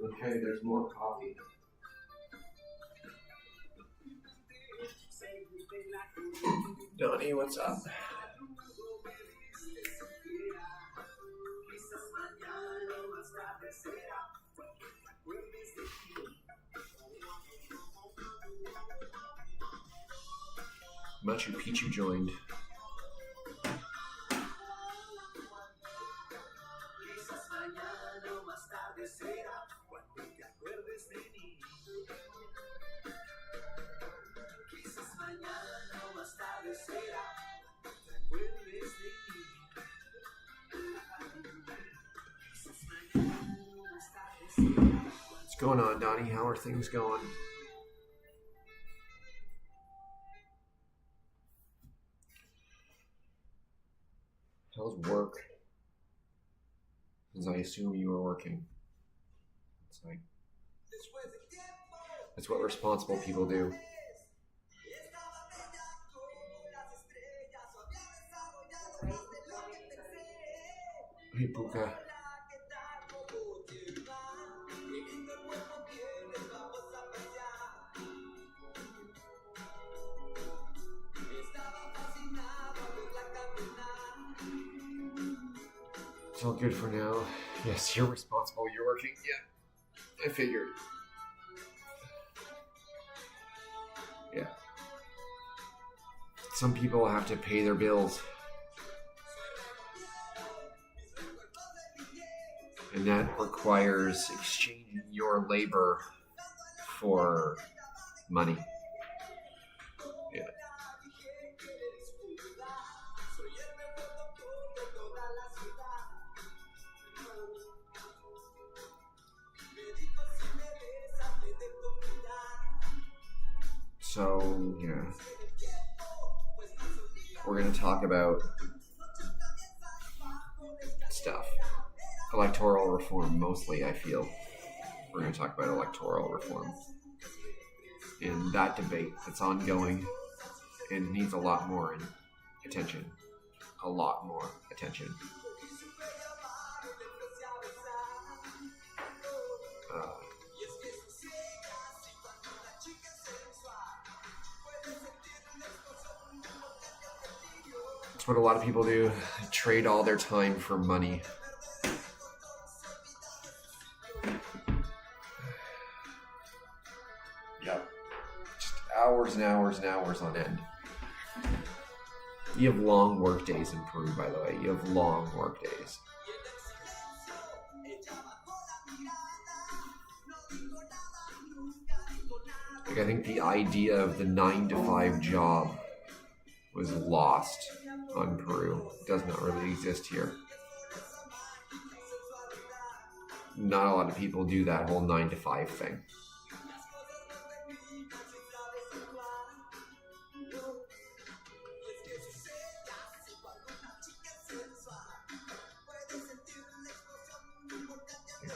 Okay, there's more coffee. Donnie, what's up? Machu Picchu joined. What's going on, Donnie? How are things going? How's work? Because I assume you were working. It's like that's what responsible people do. Hey, Puka. It's all good for now. Yes, you're responsible. You're working. Yeah, I figured. Yeah. Some people have to pay their bills. And that requires exchanging your labor for money. Yeah. So, yeah. We're going to talk about stuff. Electoral reform, mostly, I feel. We're going to talk about electoral reform. And that debate that's ongoing and needs a lot more attention. A lot more attention. That's what a lot of people do. Trade all their time for money. Yep. Just hours and hours and hours on end. You have long work days in Peru, by the way. You have long work days. Like, I think the idea of the 9-to-5 job was lost on Peru. It does not really exist here. Not a lot of people do that whole 9-to-5 thing.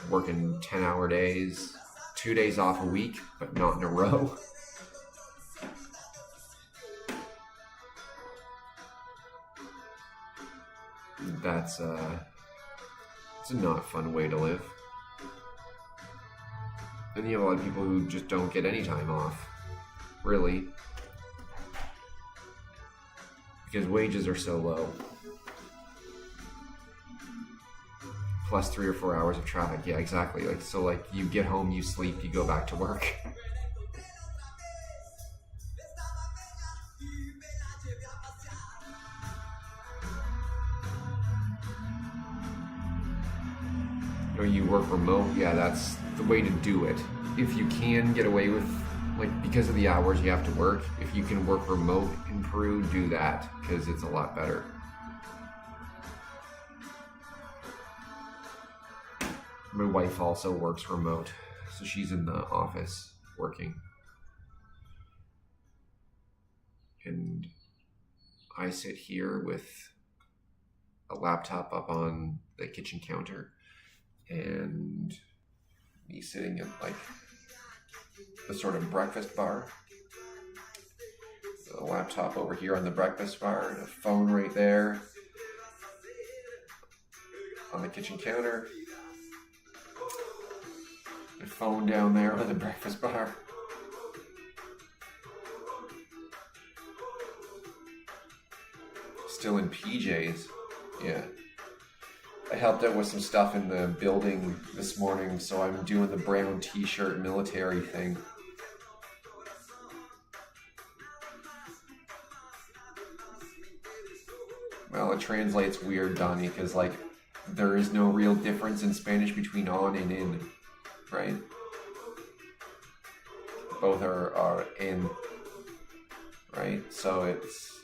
Working 10-hour days, 2 days off a week, but not in a row. That's it's a not fun way to live. And you have a lot of people who just don't get any time off, really, because wages are so low. Plus 3 or 4 hours of traffic. Yeah, exactly. So you get home, you sleep, you go back to work. Or you work remote. Yeah, that's the way to do it. If you can get away with, because of the hours you have to work, if you can work remote in Peru, do that, because it's a lot better. My wife also works remote, so she's in the office working. And I sit here with a laptop up on the kitchen counter and me sitting at the sort of breakfast bar. The laptop over here on the breakfast bar and a phone right there on the kitchen counter. phone down there by the breakfast bar. Still in PJs. Yeah. I helped out with some stuff in the building this morning, so I'm doing the brown t-shirt military thing. Well, it translates weird, Donnie, because, like, there is no real difference in Spanish between on and in, right? Both are in, right? So it's,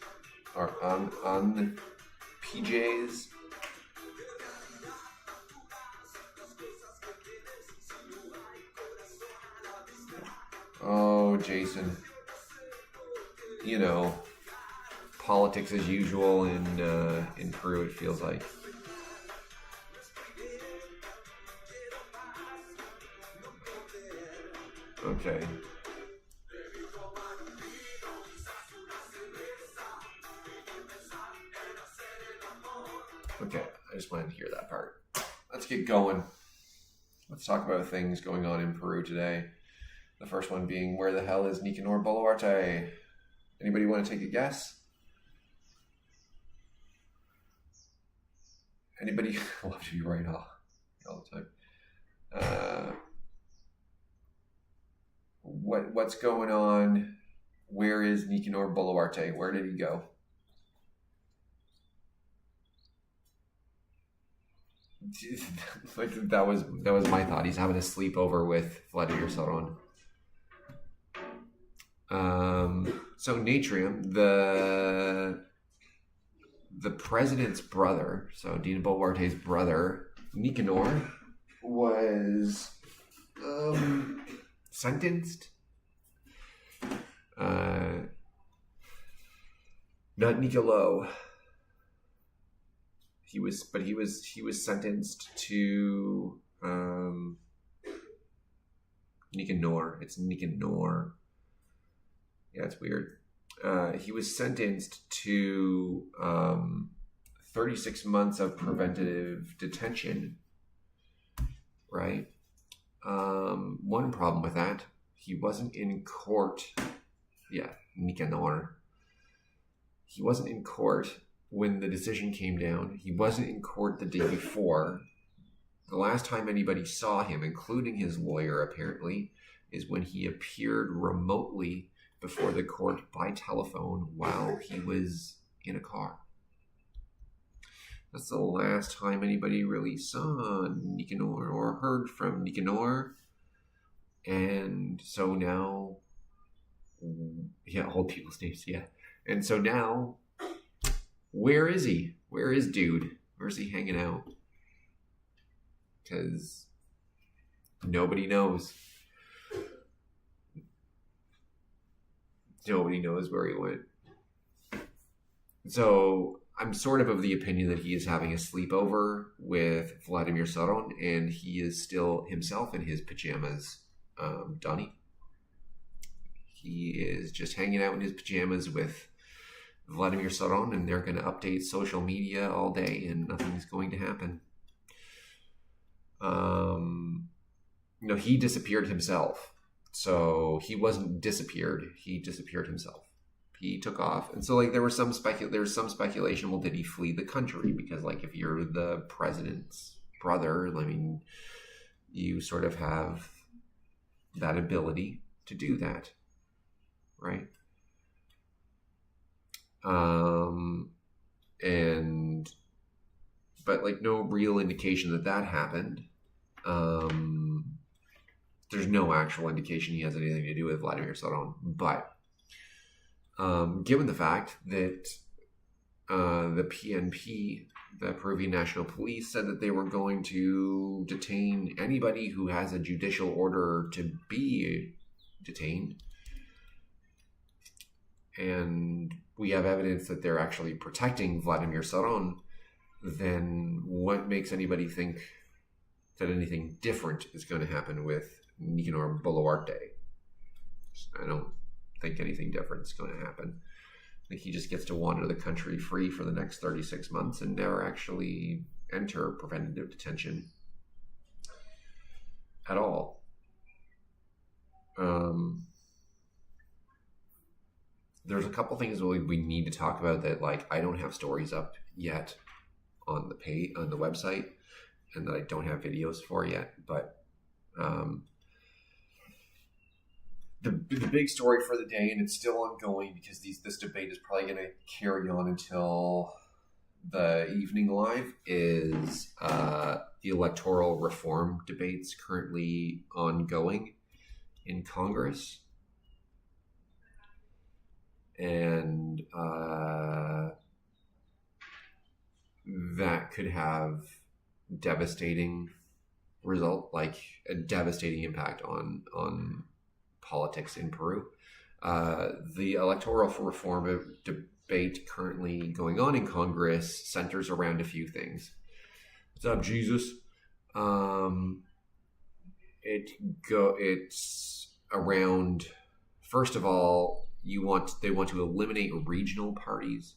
or on PJs. Oh, Jason. You know, politics as usual in Peru, it feels like. Okay. Okay, I just wanted to hear that part. Let's get going. Let's talk about things going on in Peru today. The first one being, where the hell is Nicanor Boluarte? Anybody want to take a guess? Anybody? I love to be right all the time. What's going on? Where is Nicanor Boluarte? Where did he go? that was my thought. He's having a sleepover with Vladimir Saron. So Natrium, the president's brother, so Dina Boluarte's brother, Nicanor, was sentenced. Not Nicolo. He was sentenced to Nicanor. It's Nicanor. Yeah, it's weird. He was sentenced to 36 months of preventative detention. Right? One problem with that, he wasn't in court. Yeah, Nicanor. He wasn't in court when the decision came down. He wasn't in court the day before. The last time anybody saw him, including his lawyer apparently, is when he appeared remotely before the court by telephone while he was in a car. That's the last time anybody really saw Nicanor or heard from Nicanor. And so now, yeah, old people's names, yeah. And so now, where is he? Where is dude? Where's he hanging out? Because nobody knows. Nobody knows where he went. So I'm sort of the opinion that he is having a sleepover with Vladimir Saron, and he is still himself in his pajamas, Donnie. He is just hanging out in his pajamas with Vladimir Saron, and they're going to update social media all day, and nothing's going to happen. No, he disappeared himself. So he wasn't disappeared. He disappeared himself. He took off. And so, like, there was some speculation, well, did he flee the country? Because, like, if you're the president's brother, I mean, you sort of have that ability to do that, right? But like no real indication that happened. There's no actual indication he has anything to do with Vladimir Saron. But given the fact that the PNP, the Peruvian National Police, said that they were going to detain anybody who has a judicial order to be detained, and we have evidence that they're actually protecting Vladimir Saron, then what makes anybody think that anything different is going to happen with Nicanor Boluarte? I don't think anything different is going to happen. I think he just gets to wander the country free for the next 36 months and never actually enter preventative detention at all. Um, there's a couple things we need to talk about that, like, I don't have stories up yet on the website, and that I don't have videos for yet. But the big story for the day, and it's still ongoing because this debate is probably going to carry on until the evening live, is the electoral reform debates currently ongoing in Congress. And that could have devastating a devastating impact on politics in Peru. The electoral reform debate currently going on in Congress centers around a few things. What's up, Jesus? It's around, first of all, they want to eliminate regional parties,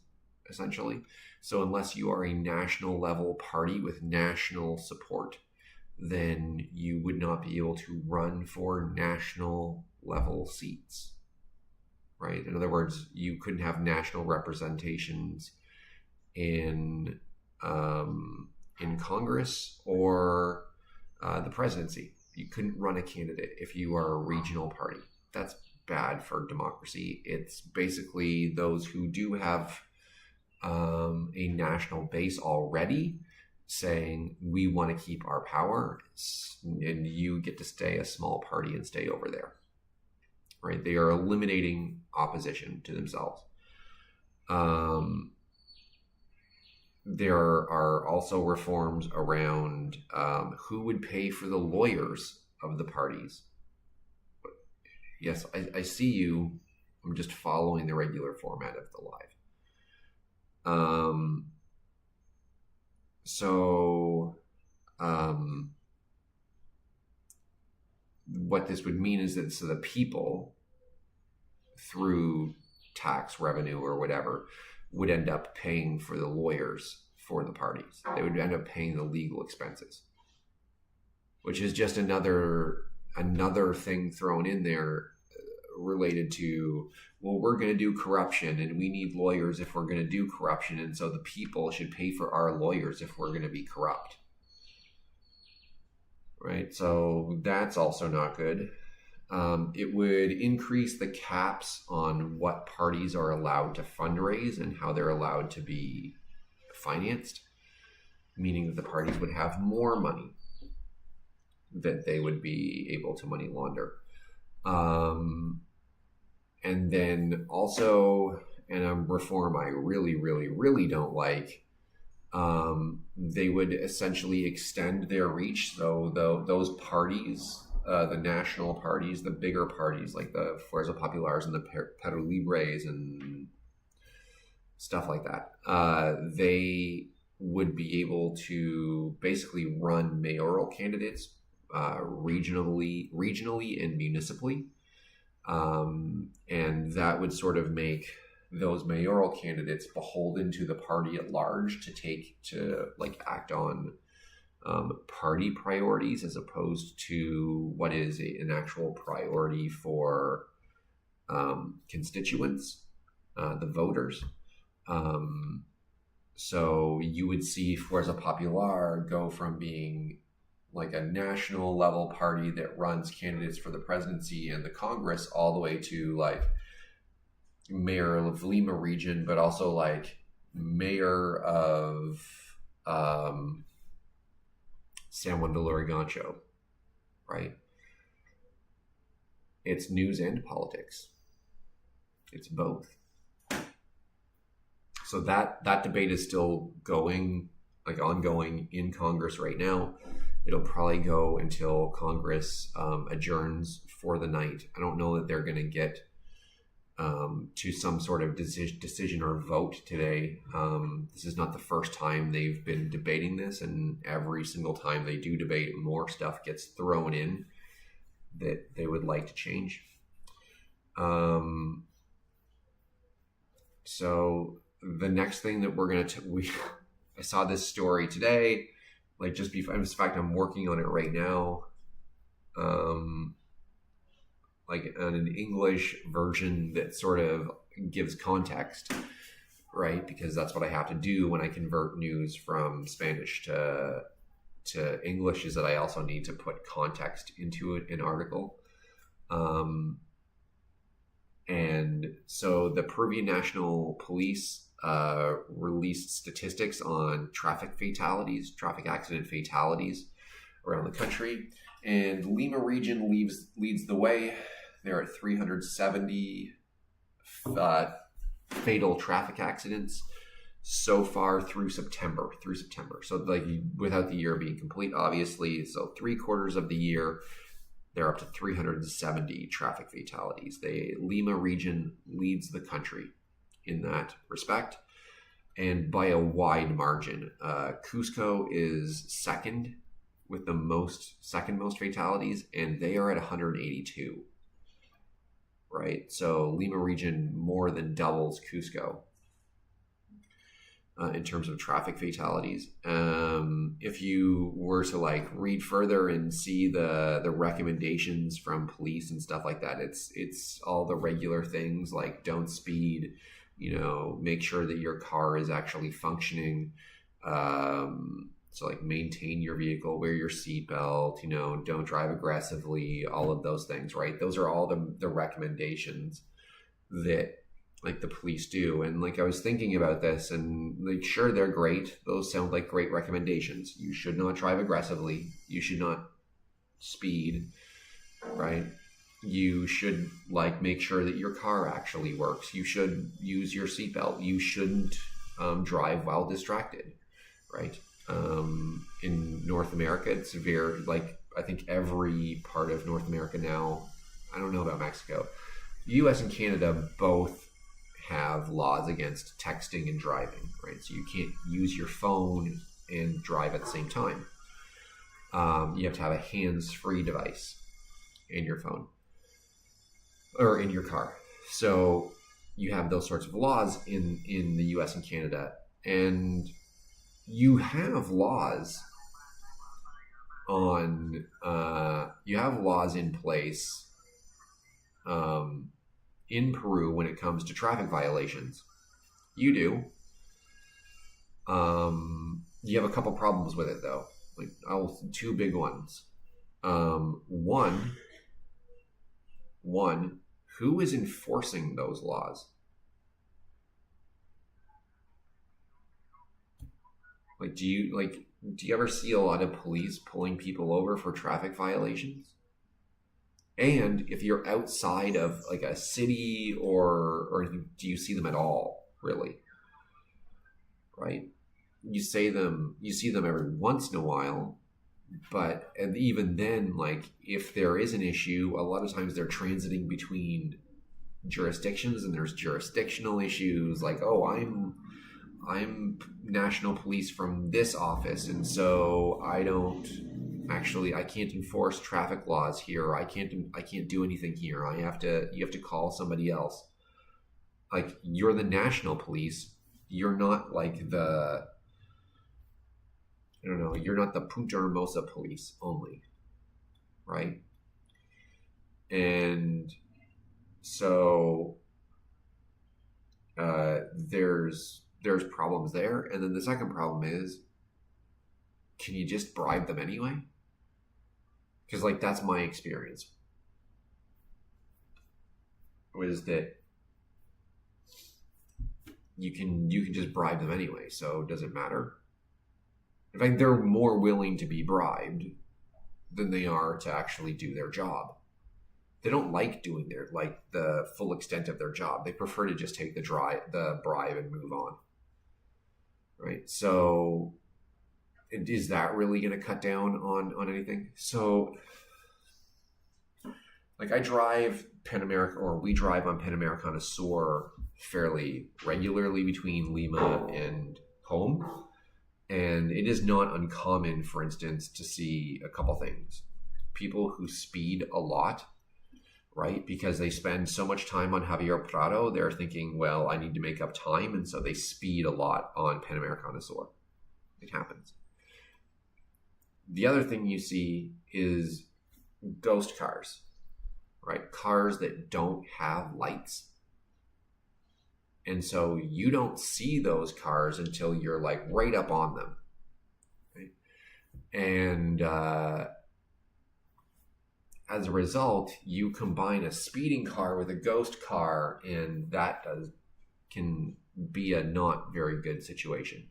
essentially. So unless you are a national level party with national support, then you would not be able to run for national level seats, right? In other words, you couldn't have national representations in Congress or the presidency. You couldn't run a candidate if you are a regional party. That's bad for democracy. It's basically those who do have a national base already saying, we want to keep our power, and you get to stay a small party and stay over there, right? They are eliminating opposition to themselves. There are also reforms around who would pay for the lawyers of the parties. Yes, I see you. I'm just following the regular format of the live. What this would mean is that the people, through tax revenue or whatever, would end up paying for the lawyers for the parties. They would end up paying the legal expenses, which is just another thing thrown in there related to, well, we're going to do corruption and we need lawyers if we're going to do corruption, and so the people should pay for our lawyers if we're going to be corrupt, right? So that's also not good. It would increase the caps on what parties are allowed to fundraise and how they're allowed to be financed, meaning that the parties would have more money that they would be able to money launder. And then also, and a reform I really, really, really don't like, they would essentially extend their reach. So those parties, the national parties, the bigger parties like the Fuerza Populares and the Peru Libres and stuff like that, they would be able to basically run mayoral candidates regionally and municipally. And that would sort of make those mayoral candidates beholden to the party at large to act on party priorities, as opposed to what is an actual priority for constituents, the voters. So you would see Fuerza Popular go from being like a national level party that runs candidates for the presidency and the Congress, all the way to like mayor of Lima region, but also like mayor of San Juan de Lurigancho, right? It's news and politics. It's both. So that debate is still ongoing in Congress right now. It'll probably go until Congress adjourns for the night. I don't know that they're going to get to some sort of decision or vote today. This is not the first time they've been debating this, and every single time they do debate, more stuff gets thrown in that they would like to change. So the next thing that we're going to I saw this story today, like just before. In fact, I'm working on it right now. like an English version that sort of gives context, right? Because that's what I have to do when I convert news from Spanish to English, is that I also need to put context into an article. And so the Peruvian National Police released statistics on traffic accident fatalities around the country. And Lima region leads the way. They're at 370 fatal traffic accidents so far through September. So like without the year being complete, obviously. So 3/4 of the year, they're up to 370 traffic fatalities. Lima region leads the country in that respect, and by a wide margin. Cusco is second with the second most fatalities, and they are at 182. Right, so Lima region more than doubles Cusco in terms of traffic fatalities. If you were to like read further and see the recommendations from police and stuff like that, it's all the regular things like don't speed, make sure that your car is actually functioning. So like maintain your vehicle, wear your seatbelt, don't drive aggressively, all of those things, right? Those are all the recommendations that like the police do. And like I was thinking about this, and like sure, they're great. Those sound like great recommendations. You should not drive aggressively. You should not speed, right? You should like make sure that your car actually works. You should use your seatbelt. You shouldn't drive while distracted, right? In North America, it's very like I think every part of North America now, I don't know about Mexico, US and Canada both have laws against texting and driving, right? So you can't use your phone and drive at the same time. You have to have a hands-free device in your phone or in your car. So you have those sorts of laws in the US and Canada, and you have laws in place in Peru when it comes to traffic violations. You do. You have a couple problems with it though. Like two big ones. One, who is enforcing those laws? Like, do you ever see a lot of police pulling people over for traffic violations? And if you're outside of like a city or do you see them at all, really? Right? You see them every once in a while, and even then, like if there is an issue, a lot of times they're transiting between jurisdictions, and there's jurisdictional issues like, oh, I'm national police from this office, and so I can't enforce traffic laws here. I can't do anything here. You have to call somebody else. Like, you're the national police. You're not like you're not the Punta Hermosa police only, right? And so there's problems there. And then the second problem is, can you just bribe them anyway? Because like that's my experience, was that you can just bribe them anyway. So does it matter? In fact, they're more willing to be bribed than they are to actually do their job. They don't like doing the full extent of their job. They prefer to just take the bribe and move on. Right? So is that really going to cut down on anything? So like we drive on Panamericana Sur fairly regularly between Lima and home. And it is not uncommon, for instance, to see a couple things. People who speed a lot, right? Because they spend so much time on Javier Prado, they're thinking, well, I need to make up time. And so they speed a lot on Panamericana Sur. It happens. The other thing you see is ghost cars. right? Cars that don't have lights. And so you don't see those cars until you're like right up on them. Right? And as a result, you combine a speeding car with a ghost car, and that can be a not very good situation.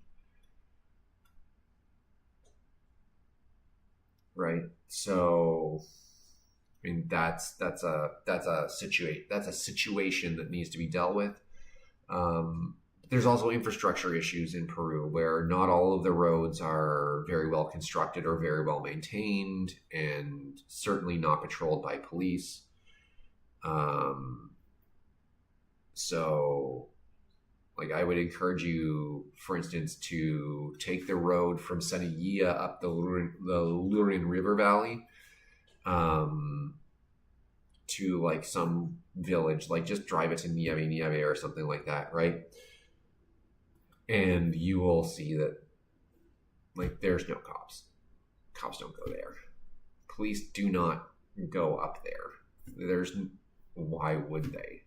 Right? So I mean that's a situation that needs to be dealt with. There's also infrastructure issues in Peru where not all of the roads are very well constructed or very well maintained, and certainly not patrolled by police. So, like, I would encourage you, for instance, to take the road from Sanilla up the Lurin River Valley to like some village, like just drive it to Nieve or something like that, right? And you will see that like there's no cops. Cops don't go there. Police do not go up there. Why would they?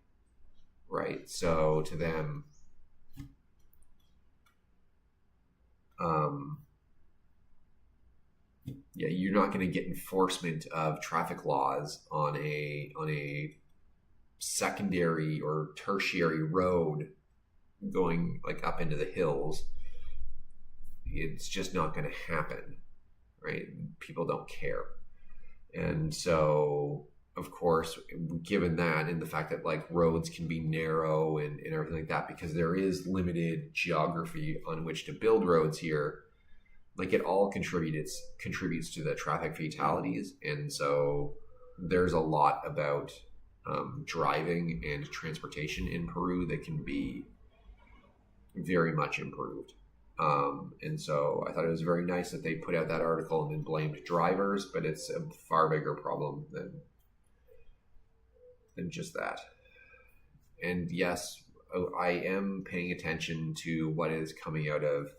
Right? So to them, yeah, you're not going to get enforcement of traffic laws on a secondary or tertiary road going like up into the hills. It's just not going to happen, right? People don't care. And so, of course, given that and the fact that like roads can be narrow and everything like that, because there is limited geography on which to build roads here, like it all contributes to the traffic fatalities. And so there's a lot about driving and transportation in Peru that can be very much improved. And so I thought it was very nice that they put out that article and then blamed drivers, but it's a far bigger problem than just that. And yes, I am paying attention to what is coming out of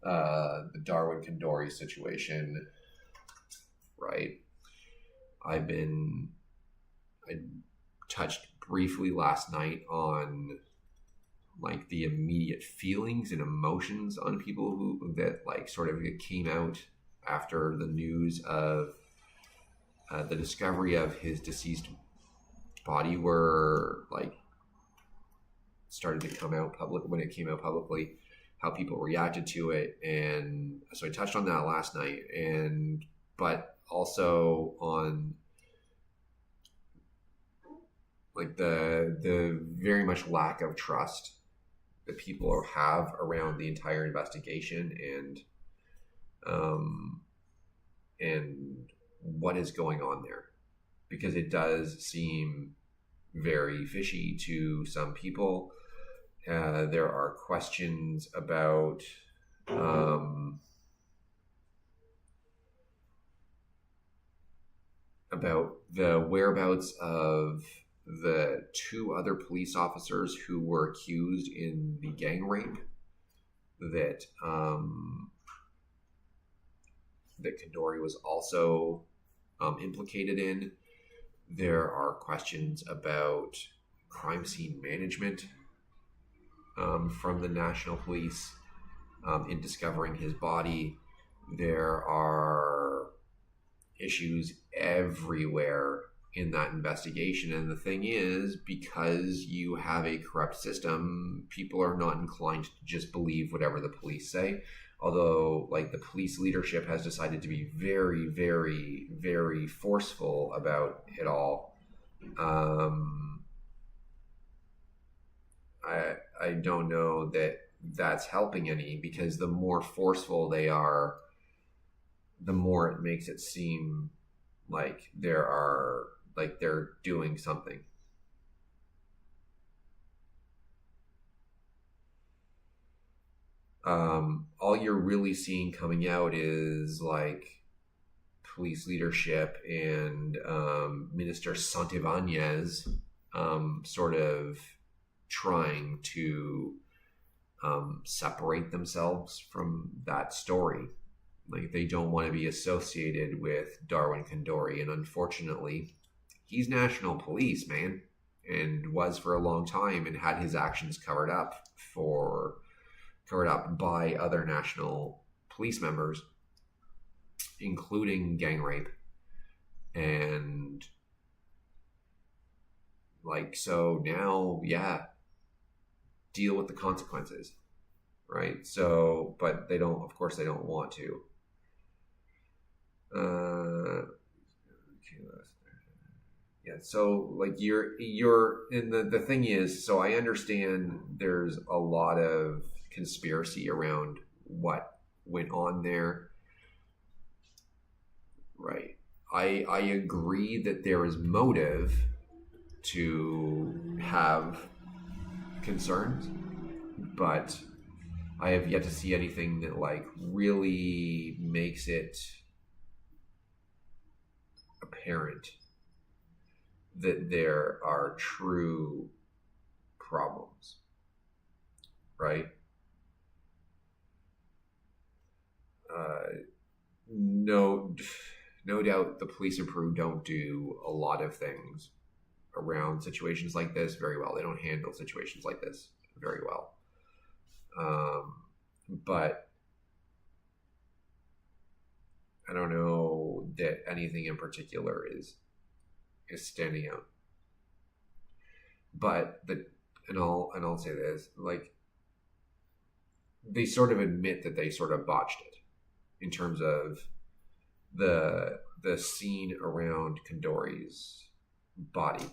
the Darwin Kandori situation, right? I touched briefly last night on like the immediate feelings and emotions on people that like sort of came out after the news of the discovery of his deceased body were like started to come out public. When it came out publicly, how people reacted to it. And so I touched on that last night, but also on like the very much lack of trust that people have around the entire investigation and what is going on there, because it does seem very fishy to some people. There are questions about the whereabouts of the two other police officers who were accused in the gang rape that Kandori was also implicated in. There are questions about crime scene management from the National Police in discovering his body. There are issues everywhere in that investigation. And the thing is, because you have a corrupt system, people are not inclined to just believe whatever the police say. Although, like, the police leadership has decided to be very, very, very forceful about it all. I don't know that that's helping any, because the more forceful they are, the more it makes it seem like they're doing something. All you're really seeing coming out is like police leadership and Minister Santibanez sort of trying to separate themselves from that story. Like, they don't want to be associated with Darwin Kandori, and unfortunately, He's national police, man, and was for a long time, and had his actions covered up by other national police members, including gang rape. And like, so now, yeah, deal with the consequences, right? So, but they don't, of course, they don't want to. Yeah, so like you're and the thing is, so I understand there's a lot of conspiracy around what went on there, right? I agree that there is motive to have concerns, but I have yet to see anything that like really makes it apparent that there are true problems, right? No doubt the police in Peru don't do a lot of things around situations like this very well. They don't handle situations like this very well. But I don't know that anything in particular is standing out. But I'll say this, like, they sort of admit that they sort of botched it in terms of the scene around Kandori's body.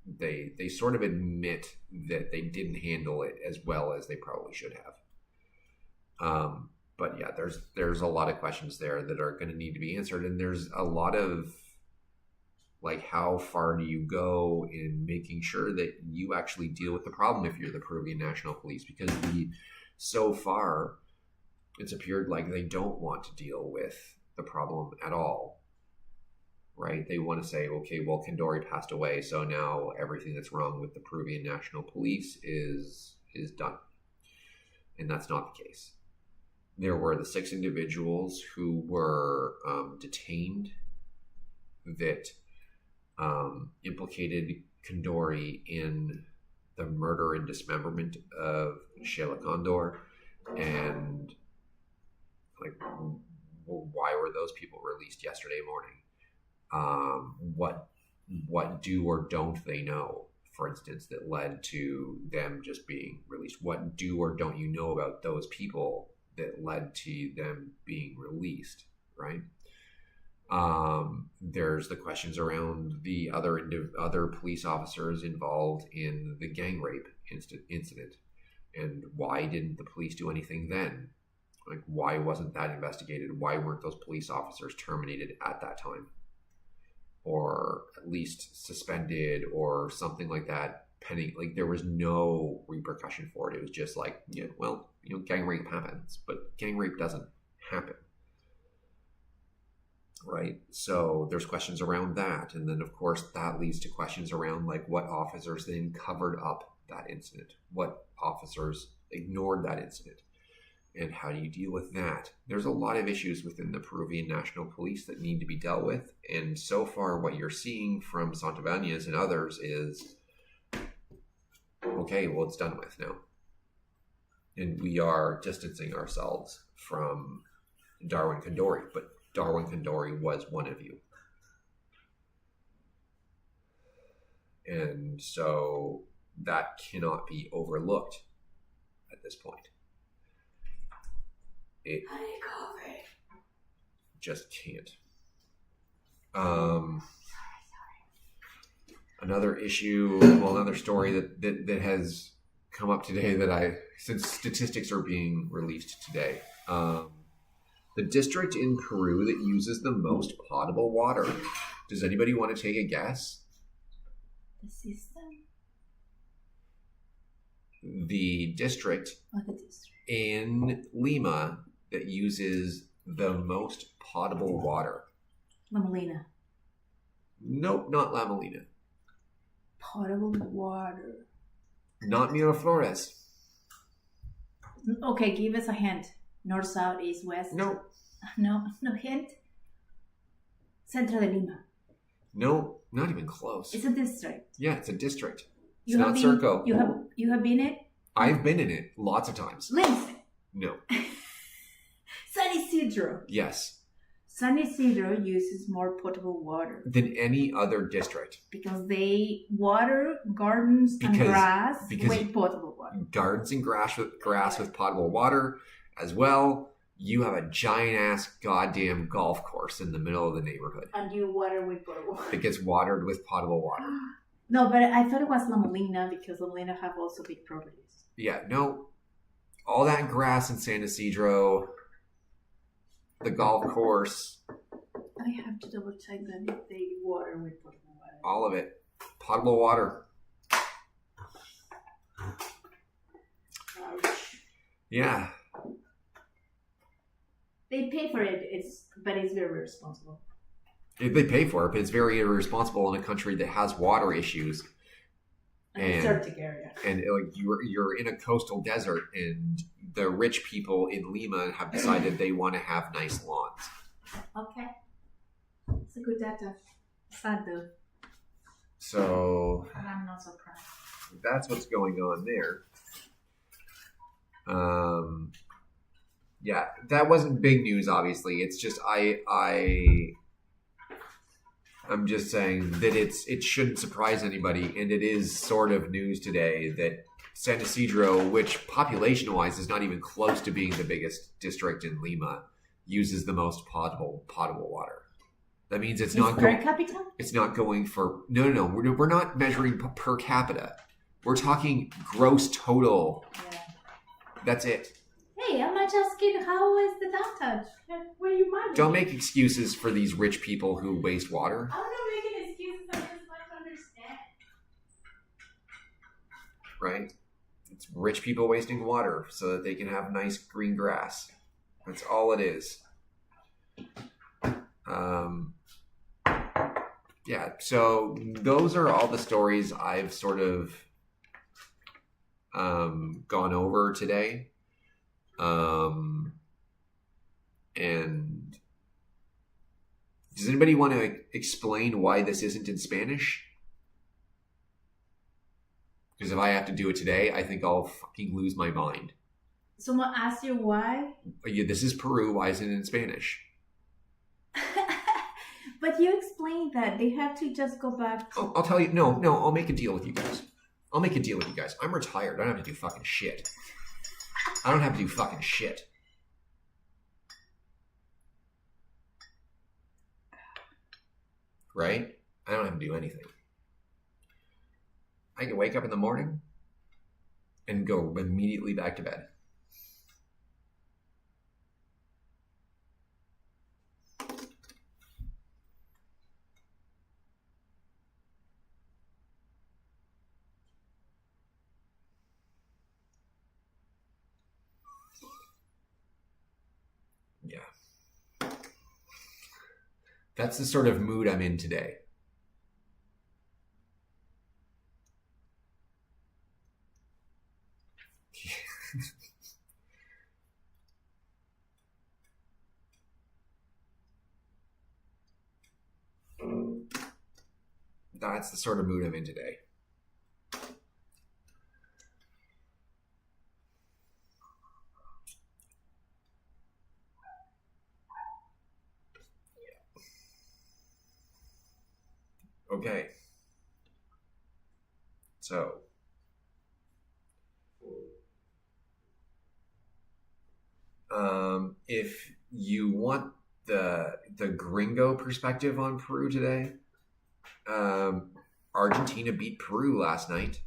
They sort of admit that they didn't handle it as well as they probably should have. But yeah, there's a lot of questions there that are going to need to be answered, and there's a lot of like, how far do you go in making sure that you actually deal with the problem if you're the Peruvian National Police? Because so far it's appeared like they don't want to deal with the problem at all, right? They want to say, okay, well, Kandori passed away, so now everything that's wrong with the Peruvian National Police is done. And that's not the case. There were the 6 individuals who were detained that implicated Kandori in the murder and dismemberment of Sheila Condor. And like, well, why were those people released yesterday morning? What do or don't they know, for instance, that led to them just being released? What do or don't you know about those people that led to them being released, right? There's the questions around the other police officers involved in the gang rape incident, and why didn't the police do anything then? Like, why wasn't that investigated? Why weren't those police officers terminated at that time, or at least suspended or something like that? Pending, like, there was no repercussion for it. It was just like, yeah, well, gang rape happens, but gang rape doesn't happen. Right? So there's questions around that. And then, of course, that leads to questions around, like, what officers then covered up that incident? What officers ignored that incident? And how do you deal with that? There's a lot of issues within the Peruvian National Police that need to be dealt with. And so far, what you're seeing from Santibanez and others is, okay, well, it's done with now. And we are distancing ourselves from Darwin Kandori. But Darwin Kandori was one of you. And so that cannot be overlooked at this point. It just can't. Another issue, well, another story that has come up today since statistics are being released today. The district in Peru that uses the most potable water. Does anybody want to take a guess? The system? The district in Lima that uses the most potable water. La Molina. Nope, not La Molina. Potable water. Not Miraflores. Okay, give us a hint. North, south, east, west. No. No hint. Centro de Lima. No. Not even close. It's a district. Yeah, it's a district. It's You have not been, Circo. You have been it? I've been in it lots of times. Lince. No. San Isidro. Yes. San Isidro uses more potable water Than any other district. because they water gardens and grass with potable water. Gardens and grass with potable water as well. You have a giant ass goddamn golf course in the middle of the neighborhood. And you water with potable water. It gets watered with potable water. No, but I thought it was La Molina because La Molina have also big properties. Yeah, no. All that grass in San Isidro, the golf course. I have to double check that if they water with potable water. All of it. Potable water. Ouch. Yeah. They pay for it, but it's very responsible. If they pay for it, but it's very irresponsible in a country that has water issues. And a Celtic area. And like you're in a coastal desert, and the rich people in Lima have decided they want to have nice lawns. Okay. It's a good data. Sad though. So And I'm not surprised. that's what's going on there. Yeah, that wasn't big news, obviously. It's just I'm just saying that it shouldn't surprise anybody, and it is sort of news today that San Isidro, which population-wise is not even close to being the biggest district in Lima, uses the most potable water. That means it's not per capita? It's not going for no. We're not measuring per capita. We're talking gross total. Yeah. That's it. Hey, I'm not asking how is the data? What do you mind? Don't make excuses for these rich people who waste water. I'm not making excuses. I just want to understand. Right? It's rich people wasting water so that they can have nice green grass. That's all it is. Yeah, so those are all the stories I've sort of gone over today. And does anybody want to explain why this isn't in Spanish? Because if I have to do it today, I think I'll fucking lose my mind. Someone asked you why? Yeah, this is Peru. Why isn't it in Spanish? But you explained that they have to just go back to... I'll tell you. No. I'll make a deal with you guys. I'm retired. I don't have to do fucking shit. Right? I don't have to do anything. I can wake up in the morning and go immediately back to bed. Yeah. That's the sort of mood I'm in today. That's the sort of mood I'm in today. Okay. So, if you want the gringo perspective on Peru today, Argentina beat Peru last night.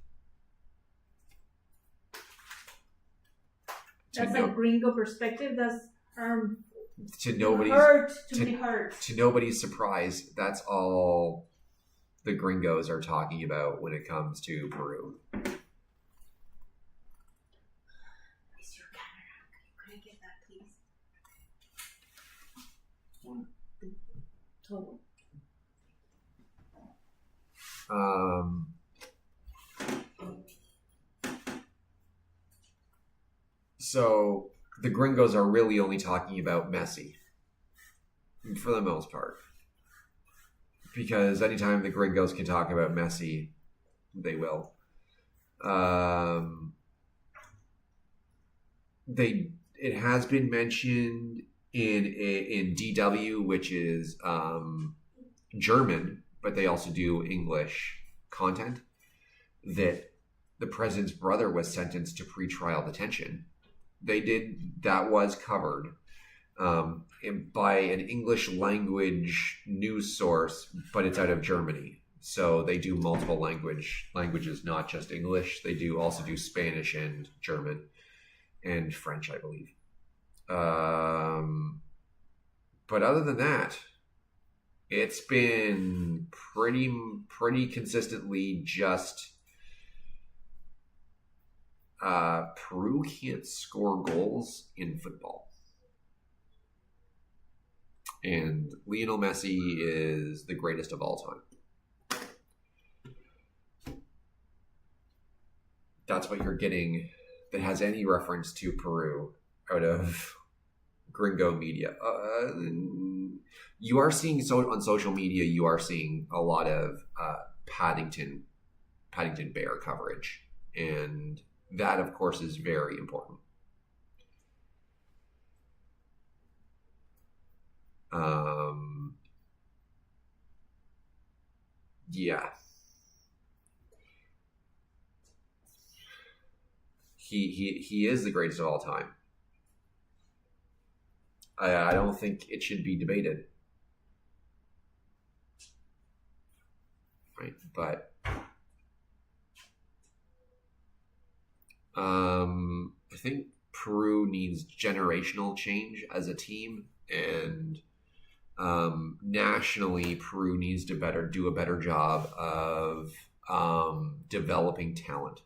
That's a gringo perspective. That's to nobody's hurt to be hurt. To nobody's surprise, that's all the gringos are talking about when it comes to Peru. Where's your camera? Could I get that, please? Total. So the gringos are really only talking about Messi for the most part. because anytime the gringos can talk about Messi, they will. It has been mentioned in DW, which is German, but they also do English content, that the president's brother was sentenced to pretrial detention. That was covered by an English language news source, but it's out of Germany. So they do multiple languages, not just English. They also do Spanish and German and French, I believe. But other than that, it's been pretty consistently just Peru can't score goals in football. And Lionel Messi is the greatest of all time. That's what you're getting that has any reference to Peru out of gringo media. You are seeing on social media, you are seeing a lot of Paddington Bear coverage. And that, of course, is very important. Yeah. He is the greatest of all time. I don't think it should be debated. Right, but I think Peru needs generational change as a team, and nationally, Peru needs to do a better job of developing talent.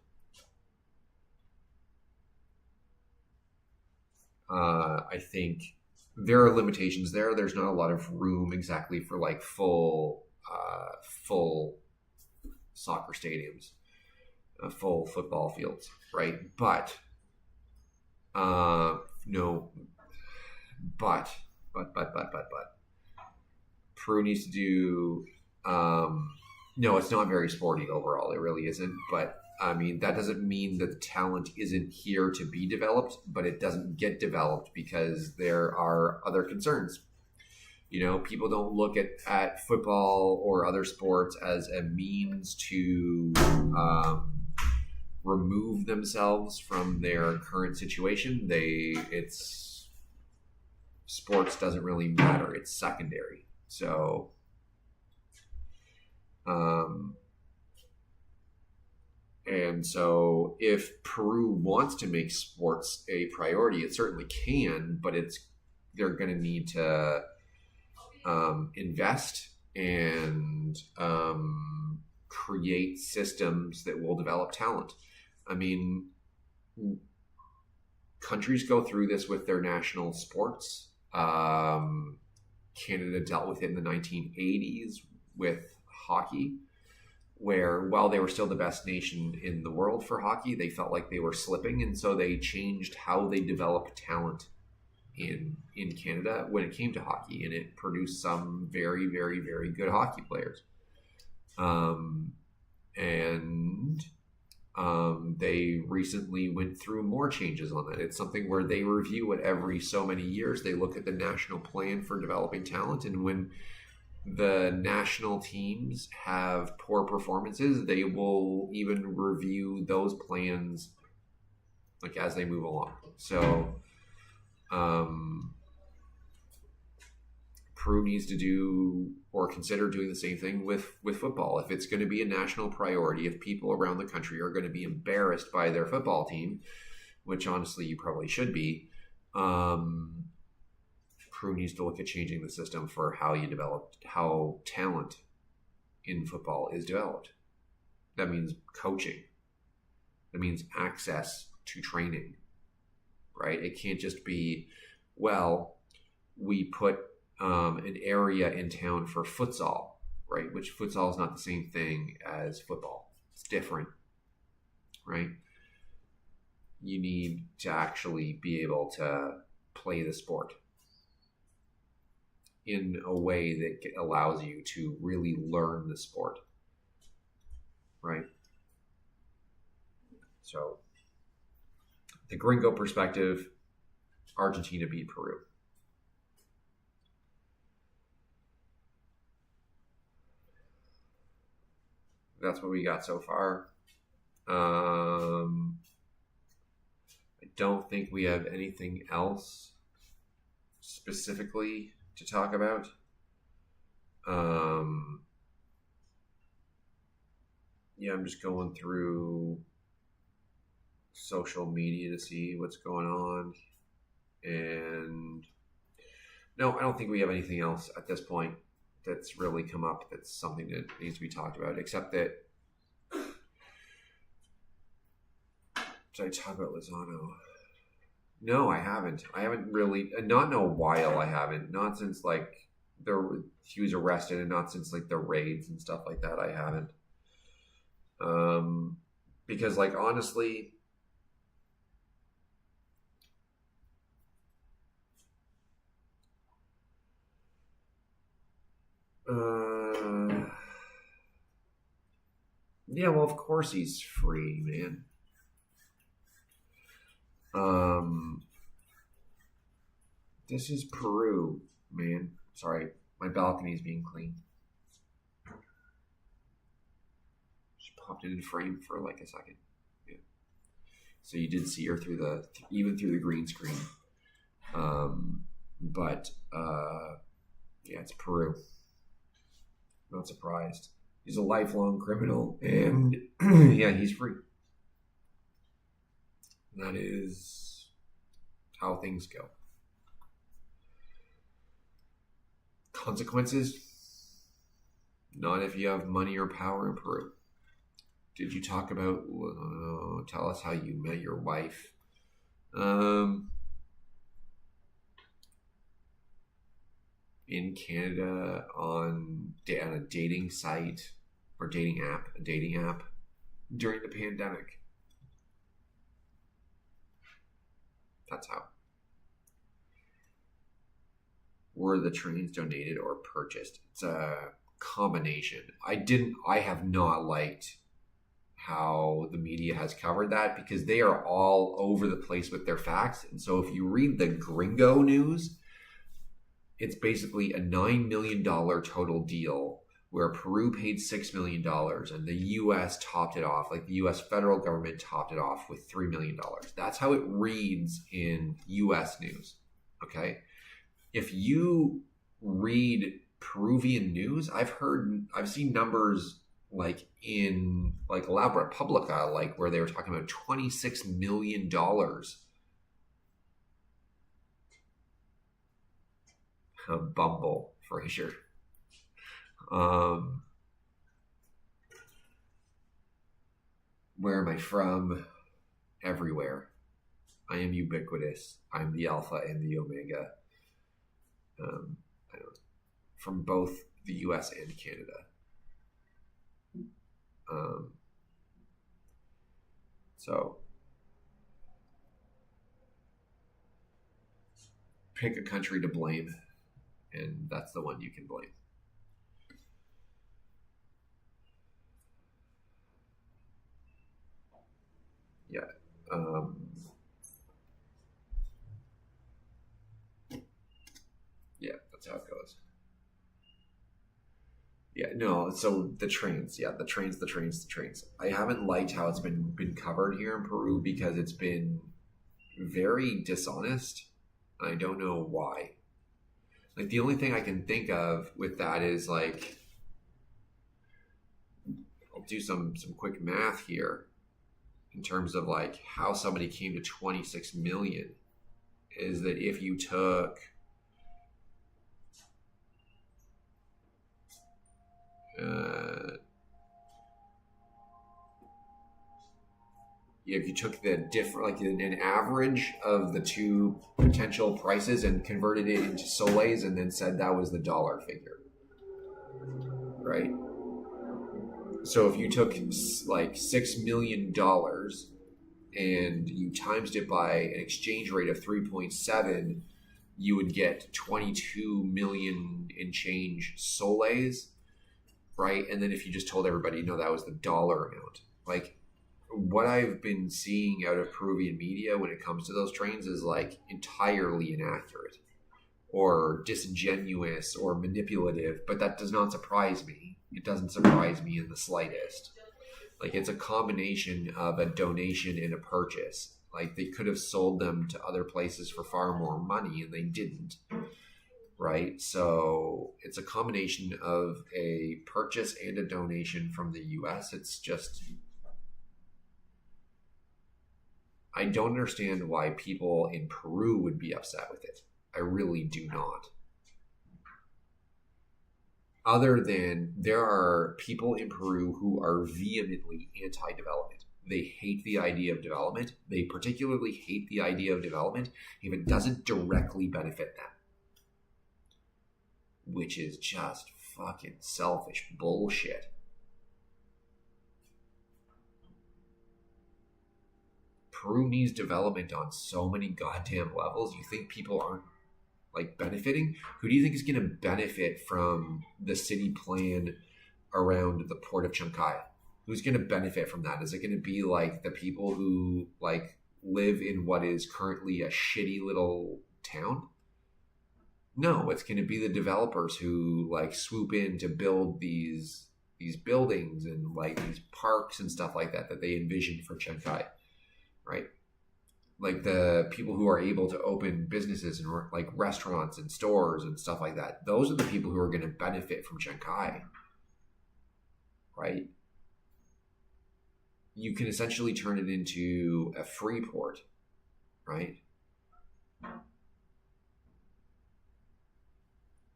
I think there are limitations there. There's not a lot of room exactly for like full soccer stadiums, full football fields, right? But Peru needs to do. No, it's not very sporty overall. It really isn't. But I mean, that doesn't mean that the talent isn't here to be developed, but it doesn't get developed because there are other concerns. You know, people don't look at football or other sports as a means to remove themselves from their current situation. Sports doesn't really matter. It's secondary. So, and so if Peru wants to make sports a priority, it certainly can, but they're going to need to invest and create systems that will develop talent. I mean, countries go through this with their national sports. Canada dealt with it in the 1980s with hockey, where while they were still the best nation in the world for hockey, they felt like they were slipping, and so they changed how they develop talent in Canada when it came to hockey, and it produced some very, very, very good hockey players. They recently went through more changes on that. It's something where they review it every so many years. They look at the national plan for developing talent, and when the national teams have poor performances, they will even review those plans like as they move along. So Peru needs to do or consider doing the same thing with football. If it's going to be a national priority, if people around the country are going to be embarrassed by their football team, which honestly you probably should be, Peru needs to look at changing the system for how talent in football is developed. That means coaching. That means access to training, right? It can't just be, well, we put an area in town for futsal, right? Which futsal is not the same thing as football. It's different, right? You need to actually be able to play the sport. in a way that allows you to really learn the sport, right? So the gringo perspective, Argentina beat Peru. That's what we got so far. I don't think we have anything else specifically to talk about. Yeah, I'm just going through social media to see what's going on. And no, I don't think we have anything else at this point that's really come up that's something that needs to be talked about, except that, did I talk about Lozano? No, I haven't. I haven't really, not in a while. I haven't. Not since like he was arrested, and not since like the raids and stuff like that. I haven't. Because like honestly, yeah, well, of course he's free, man. This is Peru, man. Sorry, my balcony's being cleaned. Just popped it in frame for like a second. Yeah. So you did see her through even through the green screen. But yeah, it's Peru. Not surprised. He's a lifelong criminal, and yeah, he's free. That is how things go. Consequences? Not if you have money or power in Peru. Did you talk about, tell us how you met your wife? In Canada on a dating site or a dating app during the pandemic. That's how. Were the trains donated or purchased? It's a combination. I have not liked how the media has covered that, because they are all over the place with their facts. And so if you read the Gringo news, it's basically a $9 million total deal where Peru paid $6 million and the U.S. topped it off. Like the U.S. federal government topped it off with $3 million. That's how it reads in U.S. news. Okay. If you read Peruvian news, I've seen numbers like in like La Repubblica, like where they were talking about $26 million. Bumble, Fraser. Where am I from? Everywhere. I am ubiquitous. I'm the alpha and the omega. From both the US and Canada. So pick a country to blame, and that's the one you can blame. Yeah. Yeah, that's how it goes. Yeah, no, so the trains. I haven't liked how it's been covered here in Peru, because it's been very dishonest. I don't know why. Like the only thing I can think of with that is like, I'll do some quick math here in terms of like how somebody came to 26 million, is that if you took the different, like an average of the two potential prices and converted it into soles and then said that was the dollar figure, right? So if you took like $6 million and you times it by an exchange rate of 3.7, you would get 22 million and change soles, right? And then if you just told everybody, no, that was the dollar amount. Like, what I've been seeing out of Peruvian media when it comes to those trains is like entirely inaccurate or disingenuous or manipulative, but that does not surprise me. It doesn't surprise me in the slightest. Like, it's a combination of a donation and a purchase. Like, they could have sold them to other places for far more money, and they didn't, right? So it's a combination of a purchase and a donation from the U.S. It's just, I don't understand why people in Peru would be upset with it. I really do not. Other than there are people in Peru who are vehemently anti-development. They hate the idea of development. They particularly hate the idea of development if it doesn't directly benefit them. Which is just fucking selfish bullshit. Peru needs development on so many goddamn levels. You think people aren't like benefiting? Who do you think is going to benefit from the city plan around the port of Chancay? Who's going to benefit from that? Is it going to be like the people who like live in what is currently a shitty little town? No, it's going to be the developers who like swoop in to build these buildings and like these parks and stuff like that they envision for Chancay, right? Like the people who are able to open businesses and like restaurants and stores and stuff like that. Those are the people who are going to benefit from Chancay, right? You can essentially turn it into a free port, right?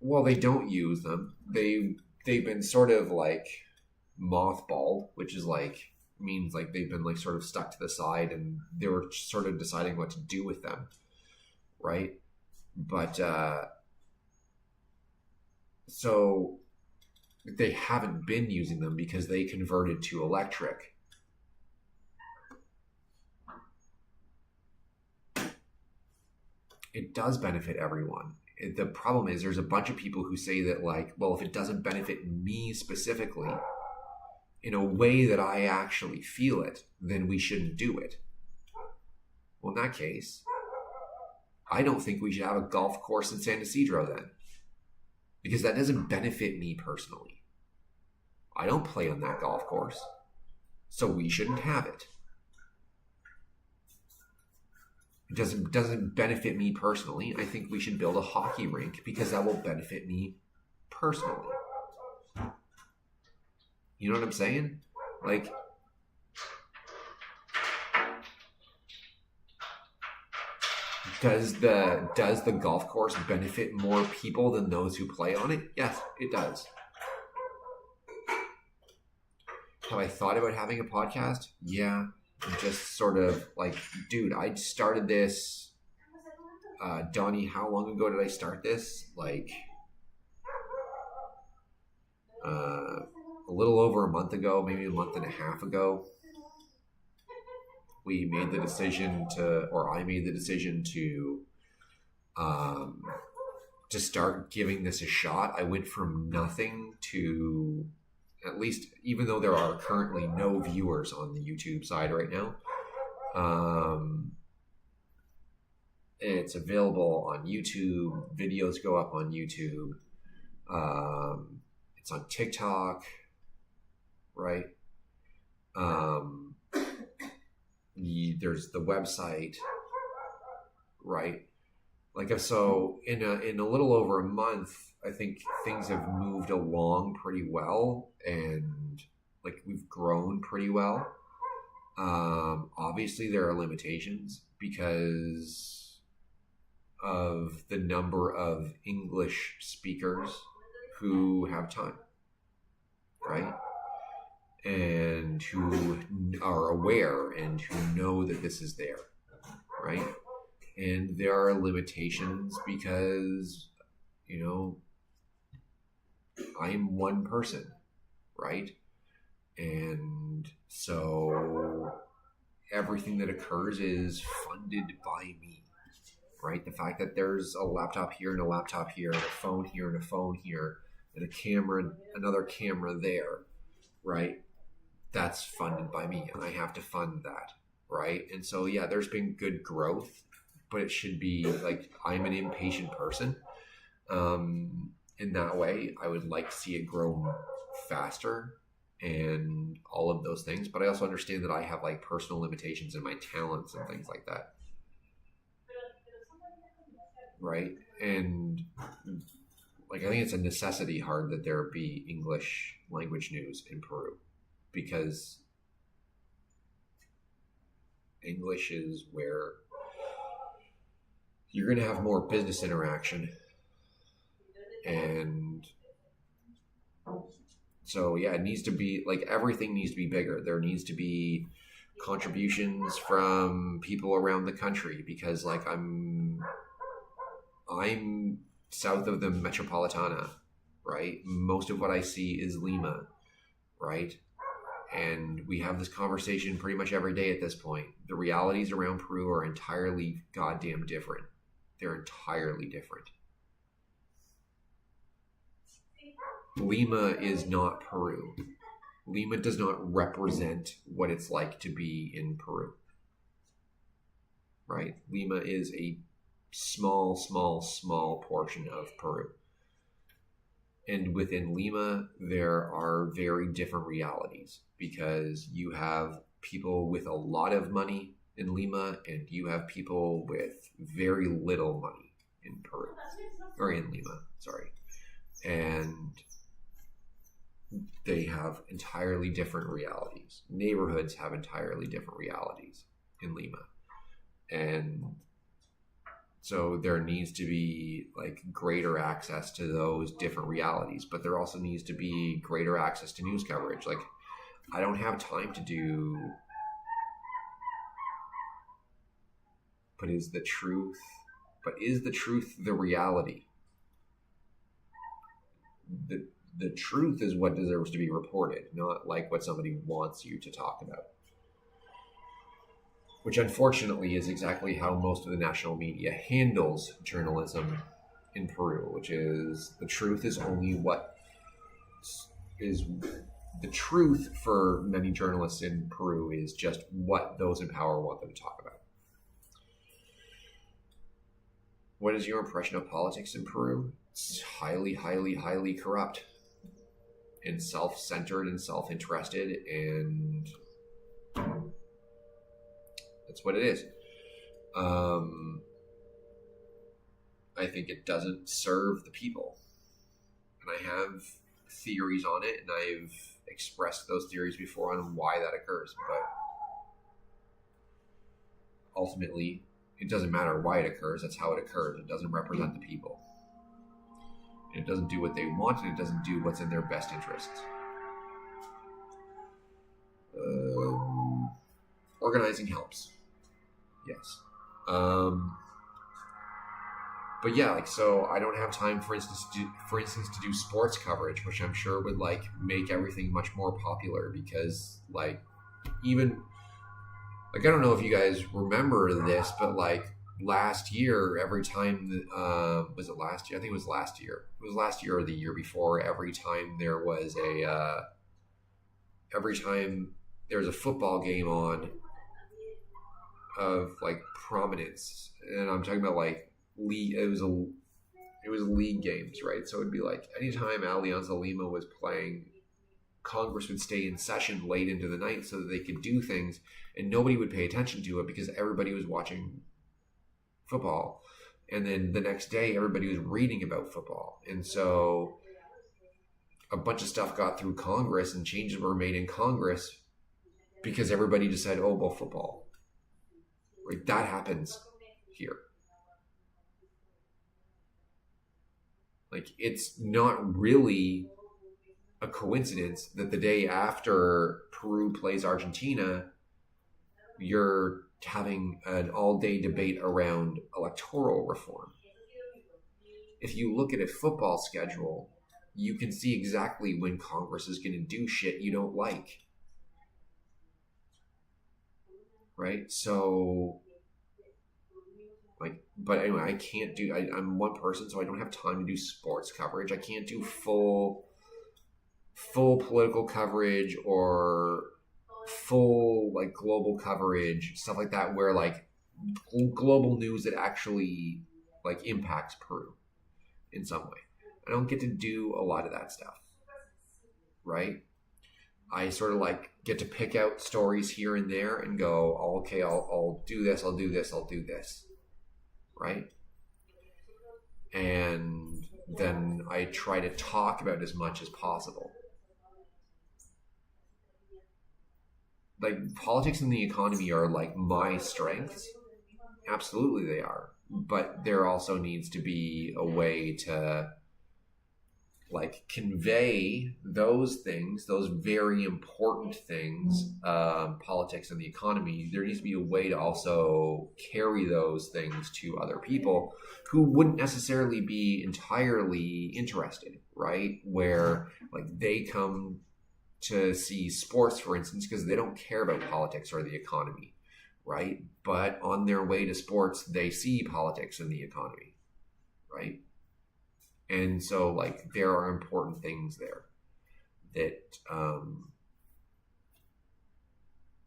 Well, they don't use them. They've been sort of like mothballed, which is like means like they've been like sort of stuck to the side and they were sort of deciding what to do with them, right? But so they haven't been using them because they converted to electric. It does benefit everyone. The problem is there's a bunch of people who say that like, well, if it doesn't benefit me specifically in a way that I actually feel it, then we shouldn't do it. Well, in that case, I don't think we should have a golf course in San Isidro then, because that doesn't benefit me personally. I don't play on that golf course, so we shouldn't have it. It doesn't benefit me personally. I think we should build a hockey rink because that will benefit me personally. You know what I'm saying? Like, does the golf course benefit more people than those who play on it? Yes, it does. Have I thought about having a podcast? Yeah. Just sort of like, dude, I started this. Donnie, how long ago did I start this? Like, a little over a month ago, maybe a month and a half ago. I made the decision to start giving this a shot. I went from nothing to, at least, even though there are currently no viewers on the YouTube side right now, it's available on YouTube. Videos go up on YouTube. It's on TikTok, right? There's the website, right? Like, so in a little over a month, I think things have moved along pretty well, and like we've grown pretty well. Obviously there are limitations because of the number of English speakers who have time, right? And who are aware and who know that this is there, right? And there are limitations because, you know, I'm one person, right? And so everything that occurs is funded by me, right? The fact that there's a laptop here and a laptop here, and a phone here and a phone here, and a camera, another camera there, right? That's funded by me, and I have to fund that, right? And so, yeah, there's been good growth, but it should be like, I'm an impatient person. In that way, I would like to see it grow faster and all of those things. But I also understand that I have like personal limitations in my talents and things like that. Right? And like, I think it's a necessity hard that there be English language news in Peru, because English is where you're going to have more business interaction. And so, yeah, it needs to be like, everything needs to be bigger. There needs to be contributions from people around the country, because like I'm south of the Metropolitana, right? Most of what I see is Lima, right? And we have this conversation pretty much every day at this point. The realities around Peru are entirely goddamn different. They're entirely different. Lima is not Peru. Lima does not represent what it's like to be in Peru, right? Lima is a small portion of Peru. And within Lima, there are very different realities, because you have people with a lot of money in Lima, and you have people with very little money in Peru, or in Lima, sorry. And they have entirely different realities. Neighborhoods have entirely different realities in Lima. And so there needs to be like greater access to those different realities, but there also needs to be greater access to news coverage. Like, I don't have time to do, but is the truth the reality? The truth is what deserves to be reported, not like what somebody wants you to talk about. Which unfortunately is exactly how most of the national media handles journalism in Peru, which is the truth is only what is the truth for many journalists in Peru is just what those in power want them to talk about. What is your impression of politics in Peru? It's highly corrupt and self-centered and self-interested, and that's what it is. I think it doesn't serve the people. And I have theories on it, and I've expressed those theories before on why that occurs. But ultimately, it doesn't matter why it occurs. That's how it occurs. It doesn't represent the people. And it doesn't do what they want, and it doesn't do what's in their best interests. Organizing helps. Yes. But yeah, like, so I don't have time, for instance, to do sports coverage, which I'm sure would like make everything much more popular, because like, even like, I don't know if you guys remember this, but like last year, every time was it last year? I think it was last year. It was last year or the year before. Every time there was a football game on of like prominence, and I'm talking about like league. It was league games, right? So it'd be like anytime Alianza Lima was playing, Congress would stay in session late into the night so that they could do things, and nobody would pay attention to it because everybody was watching football. And then the next day, everybody was reading about football. And so a bunch of stuff got through Congress, and changes were made in Congress because everybody decided, oh, well, football. Right? That happens here. Like, it's not really a coincidence that the day after Peru plays Argentina, you're having an all-day debate around electoral reform. If you look at a football schedule, you can see exactly when Congress is going to do shit you don't like. Right? So, Like, but anyway, I can't do. I'm one person, so I don't have time to do sports coverage. I can't do full political coverage or full like global coverage, stuff like that, where like global news that actually like impacts Peru in some way. I don't get to do a lot of that stuff, right? I sort of like get to pick out stories here and there and go, oh, okay, I'll do this, I'll do this, I'll do this, right? And then I try to talk about as much as possible. Like politics and the economy are like my strengths. Absolutely they are. But there also needs to be a way to like convey those things, those very important things, politics and the economy. There needs to be a way to also carry those things to other people who wouldn't necessarily be entirely interested, right? Where like they come to see sports, for instance, because they don't care about politics or the economy, right? But on their way to sports, they see politics and the economy, right? And so, like, there are important things there that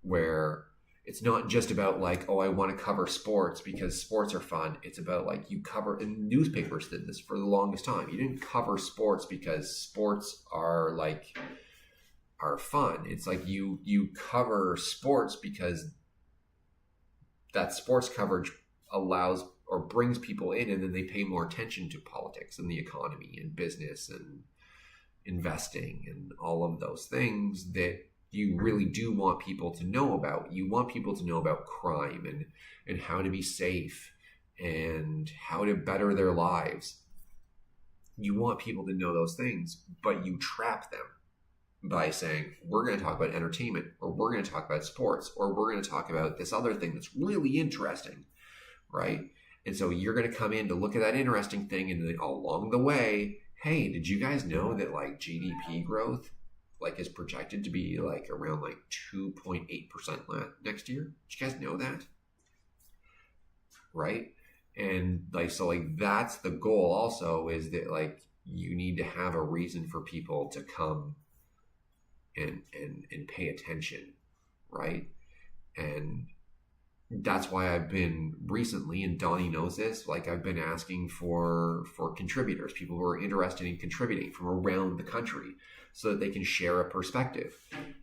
where it's not just about like, oh, I want to cover sports because sports are fun. It's about like you cover, and newspapers did this for the longest time. You didn't cover sports because sports are fun. It's like you cover sports because that sports coverage allows or brings people in, and then they pay more attention to politics and the economy and business and investing and all of those things that you really do want people to know about. You want people to know about crime and how to be safe and how to better their lives. You want people to know those things, but you trap them by saying, we're going to talk about entertainment, or we're going to talk about sports, or we're going to talk about this other thing that's really interesting, right? And so you're going to come in to look at that interesting thing, and then along the way, hey, did you guys know that like GDP growth like is projected to be like around like 2.8% next year? Did you guys know that? Right? And like, so like that's the goal also, is that like you need to have a reason for people to come and pay attention, right? And that's why I've been recently, and Donnie knows this, like I've been asking for contributors, people who are interested in contributing from around the country, so that they can share a perspective,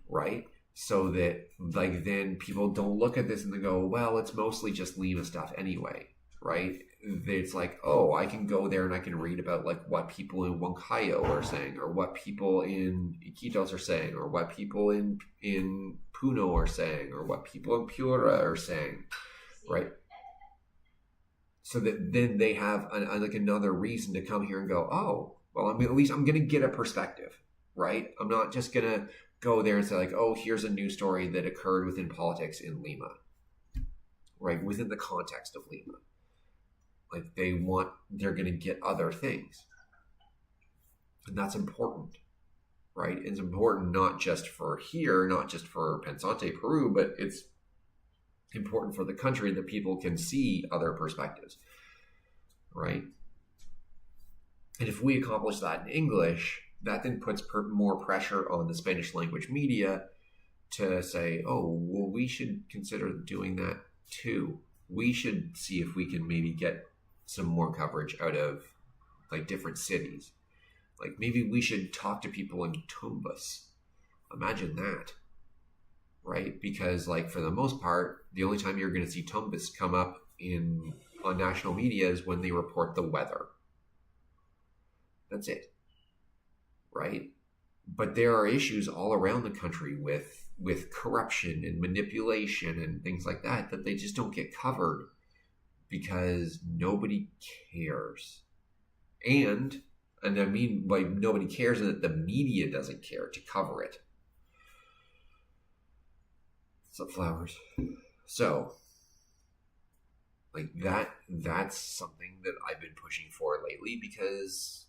right? So that like then people don't look at this and they go, well, it's mostly just Lima stuff anyway, right? It's like, oh, I can go there and I can read about like what people in Huancayo are saying, or what people in Iquitos are saying, or what people in Puno are saying, or what people in Piura are saying, right? So that then they have like another reason to come here and go, oh, well, I mean, at least I'm going to get a perspective, right? I'm not just going to go there and say like, oh, here's a news story that occurred within politics in Lima, right? Within the context of Lima. Like they're going to get other things. And that's important, right? It's important not just for here, not just for Pensante, Peru, but it's important for the country that people can see other perspectives, right? And if we accomplish that in English, that then puts more pressure on the Spanish language media to say, oh, well, we should consider doing that too. We should see if we can maybe get some more coverage out of like different cities. Like maybe we should talk to people in Tumbas. Imagine that, right? Because like for the most part, the only time you're going to see Tumbas come up on national media is when they report the weather. That's it, right? But there are issues all around the country with corruption and manipulation and things like that they just don't get covered because nobody cares. And I mean, like, nobody cares, and that the media doesn't care to cover it. Sunflowers. So, like that's something that I've been pushing for lately, because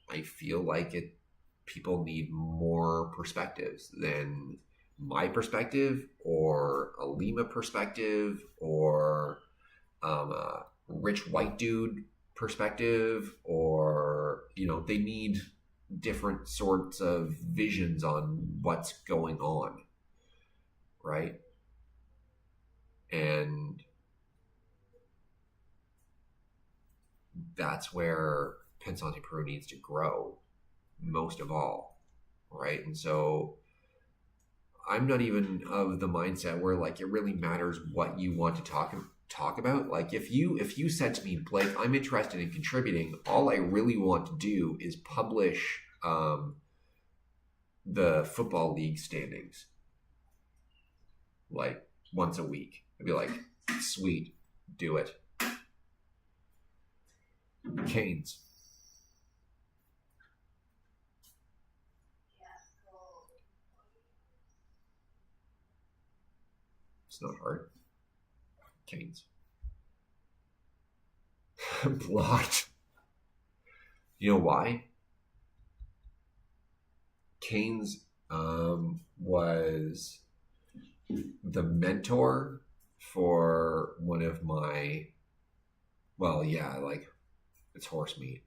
I feel like people need more perspectives than my perspective or a Lima perspective or rich white dude perspective, or they need different sorts of visions on what's going on, right? And that's where Pensante Peru needs to grow most of all, right? And so I'm not even of the mindset where like it really matters what you want to talk about. Like if you said to me, Blake, I'm interested in contributing, all I really want to do is publish the football league standings like once a week. I'd be like, sweet, do it. Canes. It's not hard. Canes. Blocked. You know why? Canes was the mentor for one of my, well, yeah, like it's horse meat.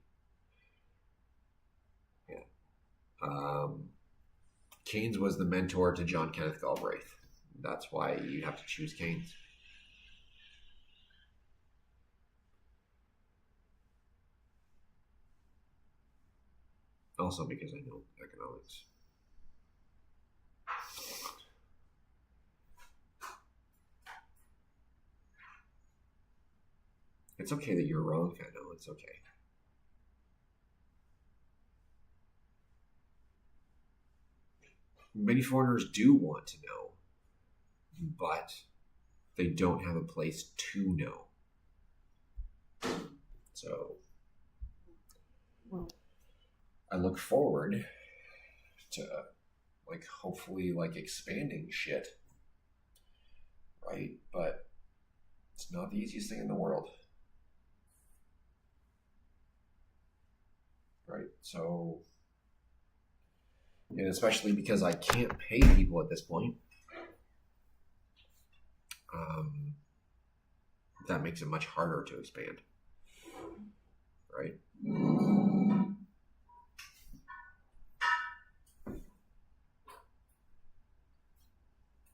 Yeah. Canes was the mentor to John Kenneth Galbraith. That's why you have to choose Canes. Also because I know economics. It's okay that you're wrong, Fano. It's okay. Many foreigners do want to know, but they don't have a place to know. So I look forward to like hopefully like expanding shit, right? But it's not the easiest thing in the world, right? So, and especially because I can't pay people at this point, that makes it much harder to expand, right?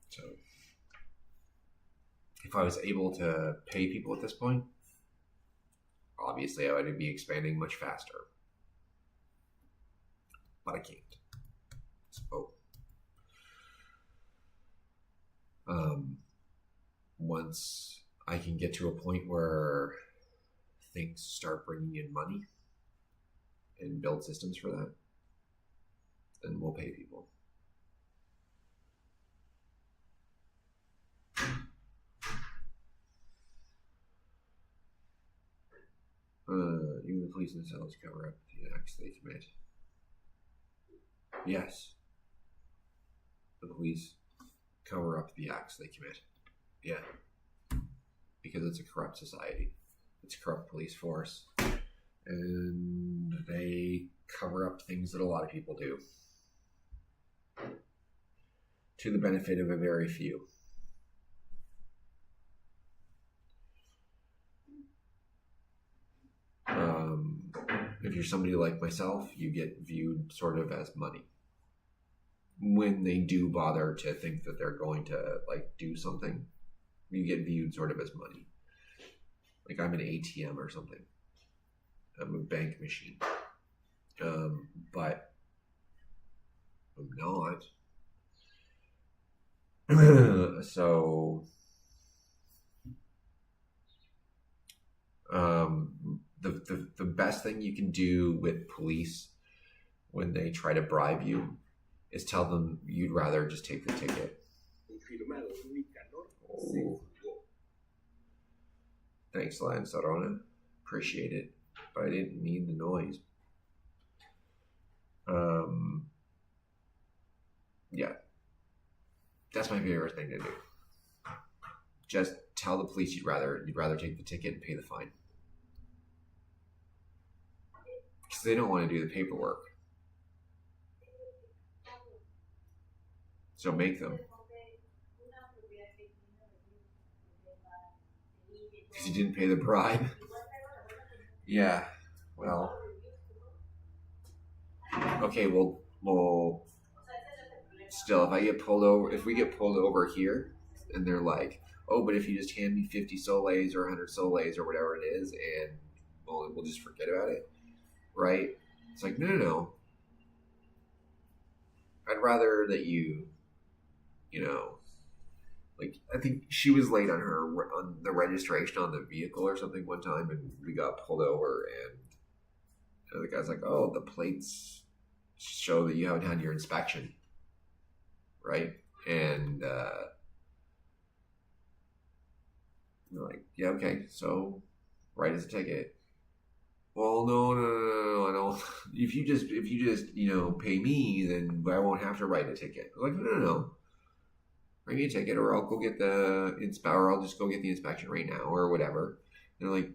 So if I was able to pay people at this point, obviously I would be expanding much faster. But I can't. So once I can get to a point where things start bringing in money and build systems for that, then we'll pay people. Even the police themselves cover up the acts they commit. Yes. The police cover up the acts they commit. Yeah. Because it's a corrupt society. It's a corrupt police force. And they cover up things that a lot of people do. To the benefit of a very few. If you're somebody like myself, you get viewed sort of as money. When they do bother to think that they're going to like do something, you get viewed sort of as money. Like I'm an ATM or something. I'm a bank machine. But I'm not. So the best thing you can do with police when they try to bribe you is tell them you'd rather just take the ticket. Oh. Thanks, Lanzarona. Appreciate it. But I didn't need the noise. Yeah. That's my favorite thing to do. Just tell the police you'd rather take the ticket and pay the fine. Because they don't want to do the paperwork. So make them. because he didn't pay the bribe. Yeah, well, okay, well, still, if we get pulled over here, and they're like, oh, but if you just hand me 50 soles or 100 soles or whatever it is, and we'll just forget about it, right? It's like, no. I'd rather that you know, like, I think she was late on the registration on the vehicle or something one time, and we got pulled over, and the guy's like, oh, the plates show that you haven't had your inspection, right? And we're like, yeah, okay, so write us a ticket. Well, no, I don't. If you just pay me, then I won't have to write a ticket. I'm like, no. Write me a ticket, or I'll go get or I'll just go get the inspection right now, or whatever. And they're like,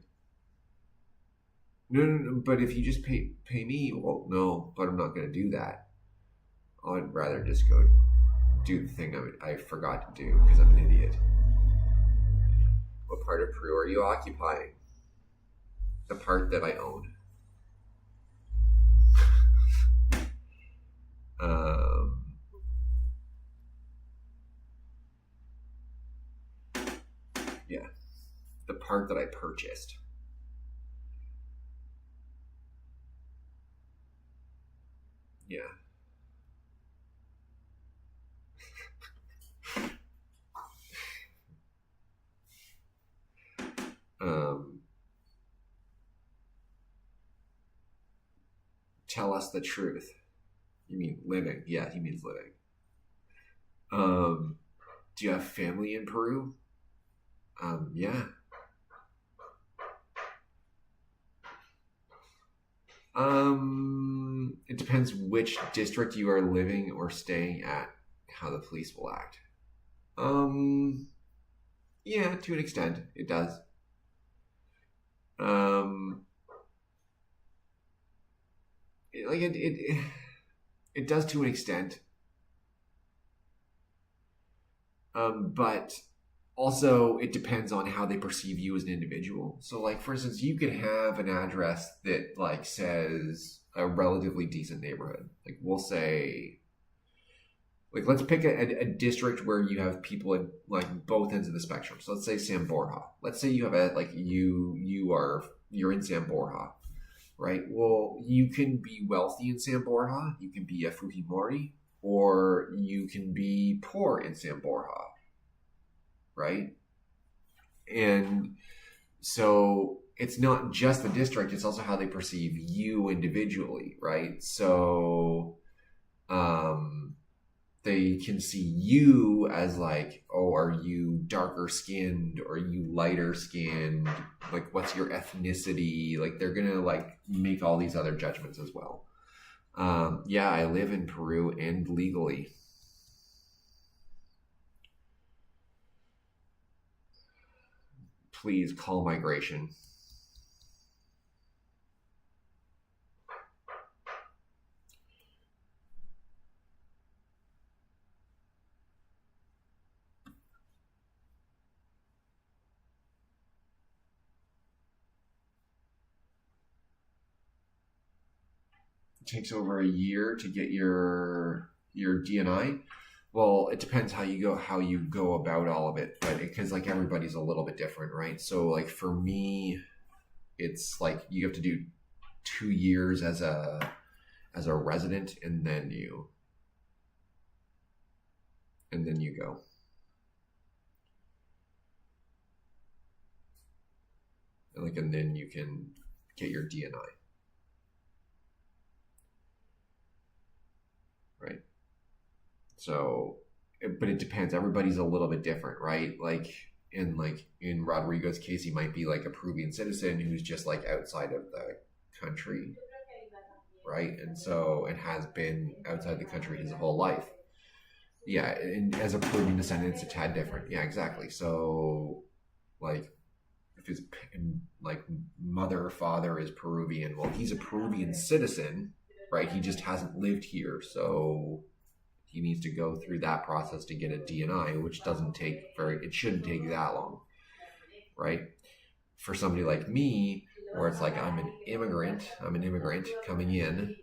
no. But if you just pay me, well, no, but I'm not going to do that. I'd rather just go do the thing I forgot to do because I'm an idiot. What part of Peru are you occupying? The part that I own. Yeah, the part that I purchased. Yeah. Tell us the truth. You mean living? Yeah, he means living. Do you have family in Peru? Yeah. It depends which district you are living or staying at, how the police will act. Yeah, to an extent, it does. It does to an extent. But also it depends on how they perceive you as an individual. So, like, for instance, you could have an address that, like, says a relatively decent neighborhood. Like, we'll say, like, let's pick a district where you have people at, like, both ends of the spectrum. So let's say San Borja. Let's say you have you're in San Borja, right? Well, you can be wealthy in San Borja. You can be a Fujimori, or you can be poor in San Borja, right? And so it's not just the district, it's also how they perceive you individually, right? So they can see you as like, oh, are you darker skinned, or are you lighter skinned? Like, what's your ethnicity? Like, they're gonna, like, make all these other judgments as well. Yeah, I live in Peru, and legally. Please call migration. It takes over a year to get your DNI. Well, it depends how you go about all of it, but because, like, everybody's a little bit different, right? So, like, for me, it's like you have to do 2 years as a resident, and then you go. And then you can get your DNI. Right. So, but it depends. Everybody's a little bit different, right? Like in Rodrigo's case, he might be like a Peruvian citizen who's just, like, outside of the country, right? And so it has been outside the country his whole life. Yeah, and as a Peruvian descendant, it's a tad different. Yeah, exactly. So, like, if his mother or father is Peruvian, well, he's a Peruvian citizen, right? He just hasn't lived here, so he needs to go through that process to get a DNI, which it shouldn't take that long, right? for somebody like me, where it's like I'm an immigrant coming in,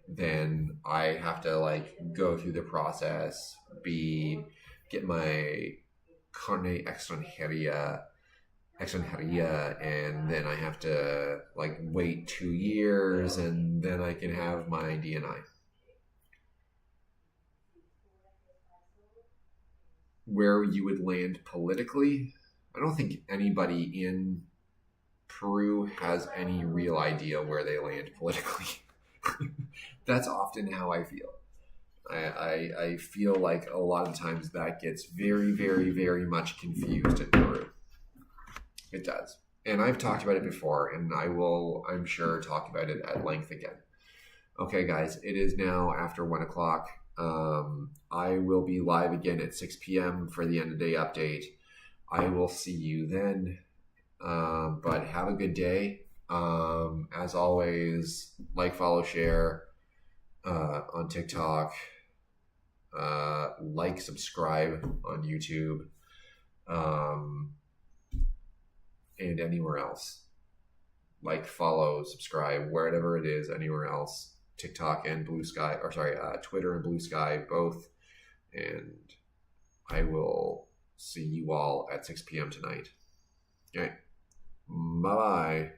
then I have to like go through the process, get my carne extranjeria, and then I have to like wait 2 years, and then I can have my DNI. Where you would land politically, I don't think anybody in Peru has any real idea where they land politically. That's often how I feel. I feel like a lot of times that gets very, very, very much confused in Peru. It does. And I've talked about it before, and I will, I'm sure, talk about it at length again. Okay, guys, it is now after 1 o'clock. I will be live again at 6 p.m. for the end of day update. I will see you then. But have a good day. As always, like, follow, share on TikTok. Like, subscribe on YouTube. And anywhere else. Like, follow, subscribe, wherever it is, anywhere else. TikTok and Blue Sky, or sorry, Twitter and Blue Sky, both. And I will see you all at 6 p.m. tonight. Okay. Bye-bye.